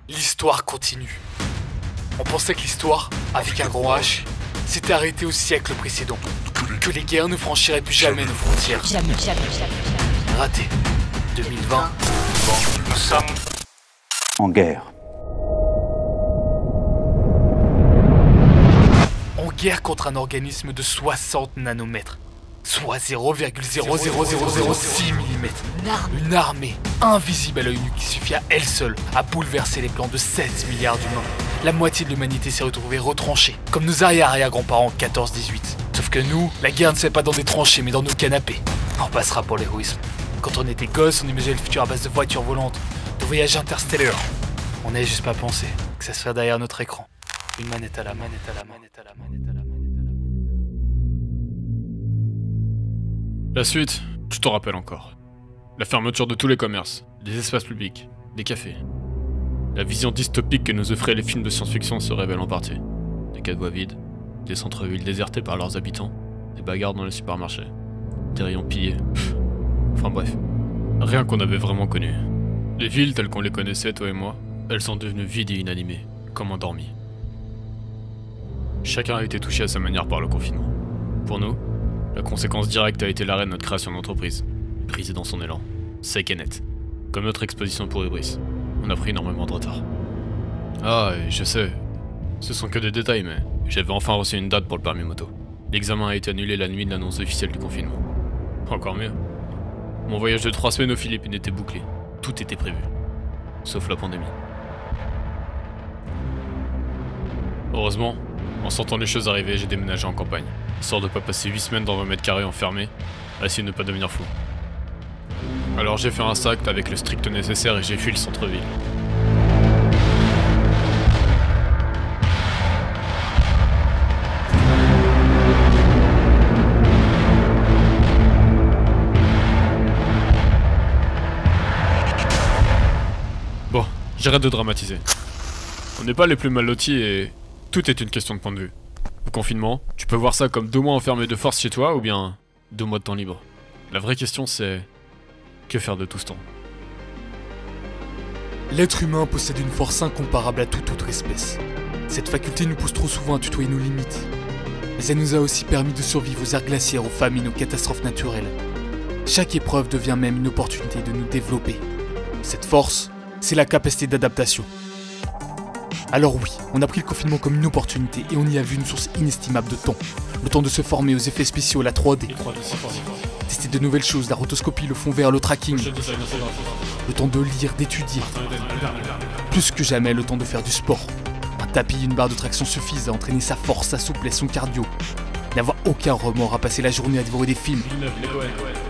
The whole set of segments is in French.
L'histoire continue. On pensait que l'histoire, avec un grand H, s'était arrêtée au siècle précédent. Que les guerres ne franchiraient plus jamais nos frontières. Jamais. Raté. 2020. Nous sommes en guerre. En guerre contre un organisme de 60 nanomètres. Soit 0,00006 mm. Une armée invisible à l'œil nu qui suffit à elle seule à bouleverser les plans de 16 milliards d'humains. La moitié de l'humanité s'est retrouvée retranchée, comme nos arrière-arrière-grands-parents en 14-18. Sauf que nous, la guerre ne se fait pas dans des tranchées mais dans nos canapés. On passera pour l'héroïsme. Quand on était gosse, on imaginait le futur à base de voitures volantes, de voyages interstellaires. On n'avait juste pas pensé que ça serait derrière notre écran. Une manette à la manette à la manette à la manette à la manette à la manette. La suite, tu t'en rappelles encore. La fermeture de tous les commerces, des espaces publics, des cafés. La vision dystopique que nous offraient les films de science-fiction se révèle en partie. Des cafés vides, des centres-villes désertés par leurs habitants, des bagarres dans les supermarchés, des rayons pillés. Enfin bref, rien qu'on avait vraiment connu. Les villes telles qu'on les connaissait, toi et moi, elles sont devenues vides et inanimées, comme endormies. Chacun a été touché à sa manière par le confinement. Pour nous, la conséquence directe a été l'arrêt de notre création d'entreprise, brisée dans son élan, sec et net. Comme notre exposition pour Ibris, on a pris énormément de retard. Ah, et je sais, ce sont que des détails, mais j'avais enfin reçu une date pour le permis moto. L'examen a été annulé la nuit de l'annonce officielle du confinement. Encore mieux. Mon voyage de 3 semaines aux Philippines était bouclé. Tout était prévu. Sauf la pandémie. Heureusement, en sentant les choses arriver, j'ai déménagé en campagne, histoire de pas passer 8 semaines dans 20 mètres carrés enfermé, à essayer de ne pas devenir fou. Alors j'ai fait un sac avec le strict nécessaire et j'ai fui le centre-ville. Bon, j'arrête de dramatiser. On n'est pas les plus mal lotis et tout est une question de point de vue. Le confinement, tu peux voir ça comme 2 mois enfermé de force chez toi ou bien 2 mois de temps libre. La vraie question c'est... que faire de tout ce temps? L'être humain possède une force incomparable à toute autre espèce. Cette faculté nous pousse trop souvent à tutoyer nos limites. Mais elle nous a aussi permis de survivre aux aires glaciaires, aux famines, aux catastrophes naturelles. Chaque épreuve devient même une opportunité de nous développer. Cette force, c'est la capacité d'adaptation. Alors oui, on a pris le confinement comme une opportunité et on y a vu une source inestimable de temps. Le temps de se former aux effets spéciaux, la 3D. Tester de nouvelles choses, la rotoscopie, le fond vert, le tracking. Le temps de lire, d'étudier. Plus que jamais, le temps de faire du sport. Un tapis, une barre de traction suffisent à entraîner sa force, sa souplesse, son cardio. N'avoir aucun remords à passer la journée à dévorer des films.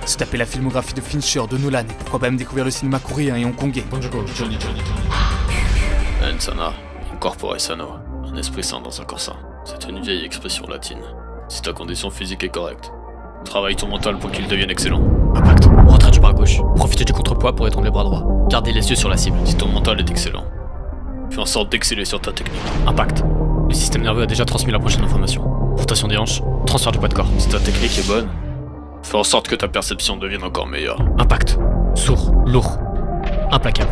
Se taper la filmographie de Fincher, de Nolan, et pourquoi pas même découvrir le cinéma coréen et hongkongais. Insana, in corpore sano, un esprit sain dans un corps sain. C'est une vieille expression latine. Si ta condition physique est correcte, travaille ton mental pour qu'il devienne excellent. Impact. Retraite du bras gauche, profitez du contrepoids pour étendre les bras droits. Gardez les yeux sur la cible. Si ton mental est excellent, fais en sorte d'exceller sur ta technique. Impact. Le système nerveux a déjà transmis la prochaine information. Rotation des hanches, transfert du poids de corps. Si ta technique est bonne, fais en sorte que ta perception devienne encore meilleure. Impact. Sourd, lourd, implacable.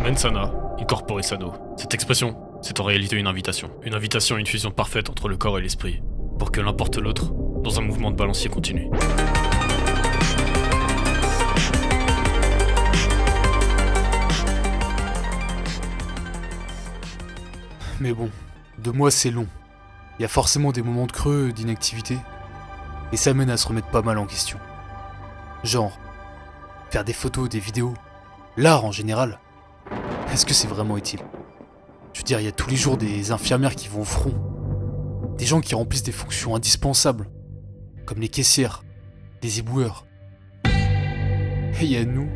Mensana, in corpore sano. Cette expression, c'est en réalité une invitation. Une invitation à une fusion parfaite entre le corps et l'esprit, pour que l'un porte l'autre dans un mouvement de balancier continu. Mais bon, 2 mois c'est long. Il y a forcément des moments de creux, d'inactivité. Et ça mène à se remettre pas mal en question. Genre, faire des photos, des vidéos, l'art en général. Est-ce que c'est vraiment utile? Je veux dire, il y a tous les jours des infirmières qui vont au front. Des gens qui remplissent des fonctions indispensables. Comme les caissières, les éboueurs. Et il y a nous,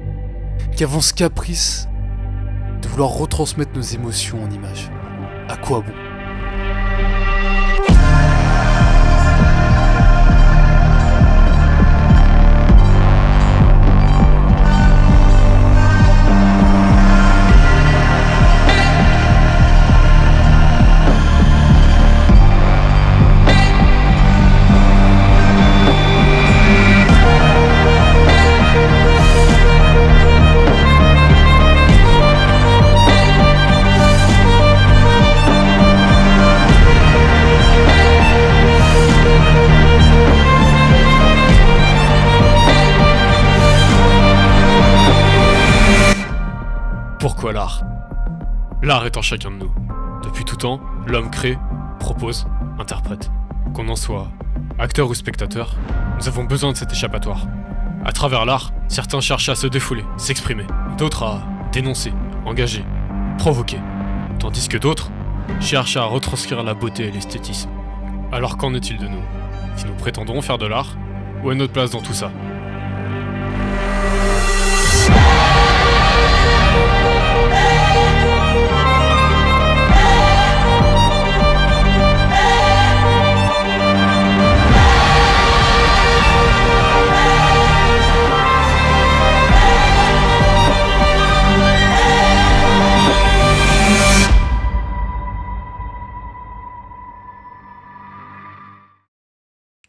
qui avons ce caprice de vouloir retransmettre nos émotions en images. À quoi bon? quoi l'art? L'art est en chacun de nous. Depuis tout temps, l'homme crée, propose, interprète. Qu'on en soit acteur ou spectateur, nous avons besoin de cet échappatoire. À travers l'art, certains cherchent à se défouler, s'exprimer, d'autres à dénoncer, engager, provoquer, tandis que d'autres cherchent à retranscrire la beauté et l'esthétisme. Alors qu'en est-il de nous, si nous prétendons faire de l'art, où est notre place dans tout ça?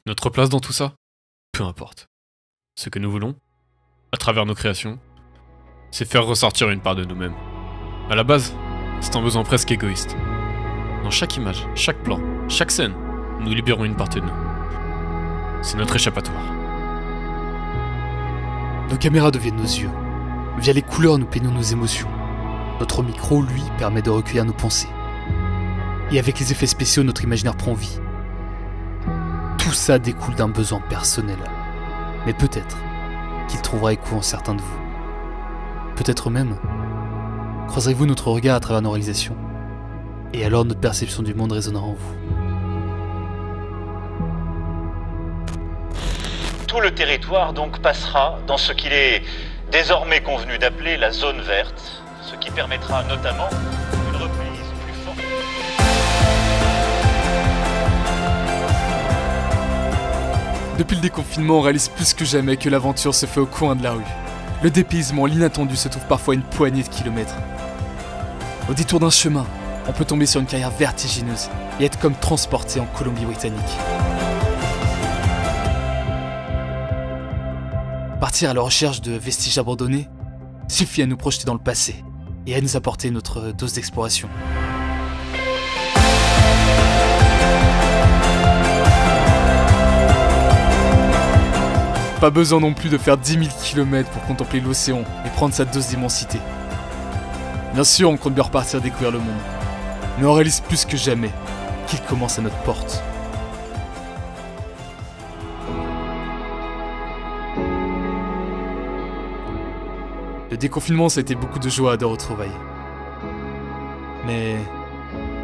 Notre place dans tout ça? Peu importe. Ce que nous voulons, à travers nos créations, c'est faire ressortir une part de nous-mêmes. À la base, c'est un besoin presque égoïste. Dans chaque image, chaque plan, chaque scène, nous libérons une partie de nous. C'est notre échappatoire. Nos caméras deviennent nos yeux. Via les couleurs, nous peignons nos émotions. Notre micro, lui, permet de recueillir nos pensées. Et avec les effets spéciaux, notre imaginaire prend vie. Tout ça découle d'un besoin personnel. Mais peut-être qu'il trouvera écho en certains de vous. Peut-être même croiserez-vous notre regard à travers nos réalisations. Et alors notre perception du monde résonnera en vous. Tout le territoire donc passera dans ce qu'il est désormais convenu d'appeler la zone verte, ce qui permettra notamment une reprise plus forte. Depuis le déconfinement, on réalise plus que jamais que l'aventure se fait au coin de la rue. Le dépaysement, l'inattendu se trouve parfois à une poignée de kilomètres. Au détour d'un chemin, on peut tomber sur une carrière vertigineuse et être comme transporté en Colombie-Britannique. Partir à la recherche de vestiges abandonnés suffit à nous projeter dans le passé et à nous apporter notre dose d'exploration. Pas besoin non plus de faire 10 000 km pour contempler l'océan et prendre sa dose d'immensité. Bien sûr, on compte bien repartir découvrir le monde, mais on réalise plus que jamais qu'il commence à notre porte. Le déconfinement, ça a été beaucoup de joie et de retrouvailles. Mais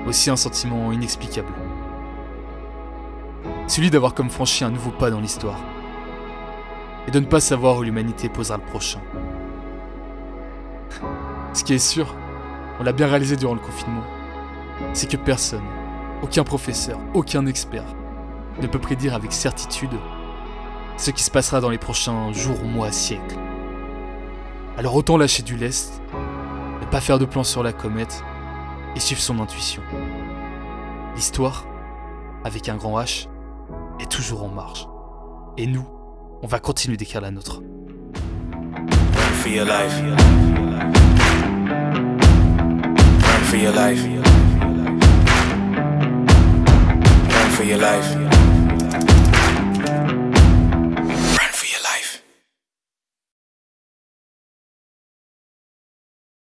aussi un sentiment inexplicable. Celui d'avoir comme franchi un nouveau pas dans l'histoire. Et de ne pas savoir où l'humanité posera le prochain. Ce qui est sûr, on l'a bien réalisé durant le confinement, c'est que personne, aucun professeur, aucun expert, ne peut prédire avec certitude ce qui se passera dans les prochains jours, mois, siècles. Alors autant lâcher du lest, ne pas faire de plan sur la comète et suivre son intuition. L'histoire, avec un grand H, est toujours en marche. Et nous, on va continuer d'écrire la nôtre. Run for your life. Run for your life. Run for your life.